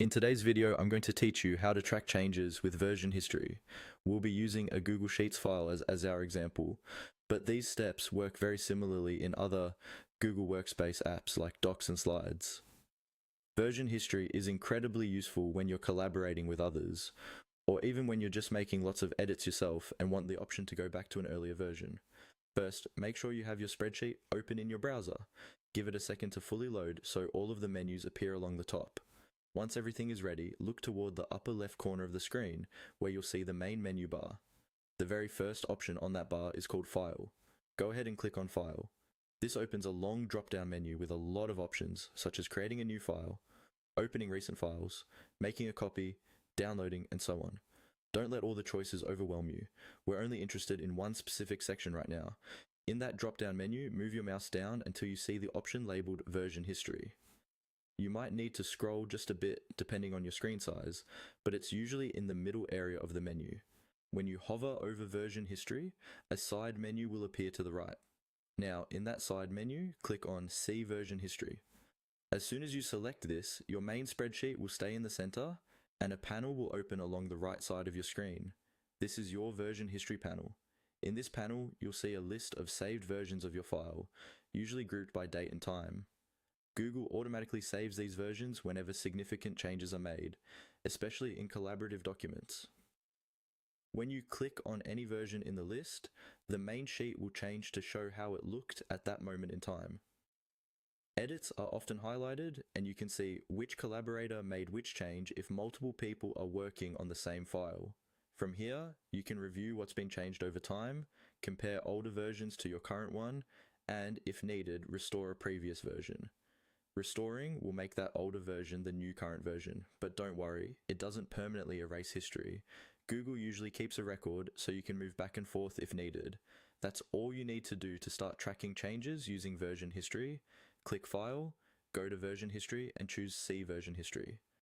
In today's video, I'm going to teach you how to track changes with version history. We'll be using a Google Sheets file as our example, but these steps work very similarly in other Google Workspace apps like Docs and Slides. Version history is incredibly useful when you're collaborating with others, or even when you're just making lots of edits yourself and want the option to go back to an earlier version. First, make sure you have your spreadsheet open in your browser. Give it a second to fully load so all of the menus appear along the top. Once everything is ready, look toward the upper left corner of the screen where you'll see the main menu bar. The very first option on that bar is called File. Go ahead and click on File. This opens a long drop-down menu with a lot of options, such as creating a new file, opening recent files, making a copy, downloading, and so on. Don't let all the choices overwhelm you. We're only interested in one specific section right now. In that drop-down menu, move your mouse down until you see the option labeled Version History. You might need to scroll just a bit depending on your screen size, but it's usually in the middle area of the menu. When you hover over version history, a side menu will appear to the right. Now, in that side menu, click on See Version History. As soon as you select this, your main spreadsheet will stay in the center, and a panel will open along the right side of your screen. This is your version history panel. In this panel, you'll see a list of saved versions of your file, usually grouped by date and time. Google automatically saves these versions whenever significant changes are made, especially in collaborative documents. When you click on any version in the list, the main sheet will change to show how it looked at that moment in time. Edits are often highlighted, and you can see which collaborator made which change if multiple people are working on the same file. From here, you can review what's been changed over time, compare older versions to your current one, and, if needed, restore a previous version. Restoring will make that older version the new current version, but don't worry, it doesn't permanently erase history. Google usually keeps a record so you can move back and forth if needed. That's all you need to do to start tracking changes using version history. Click File, go to Version History, and choose See Version History.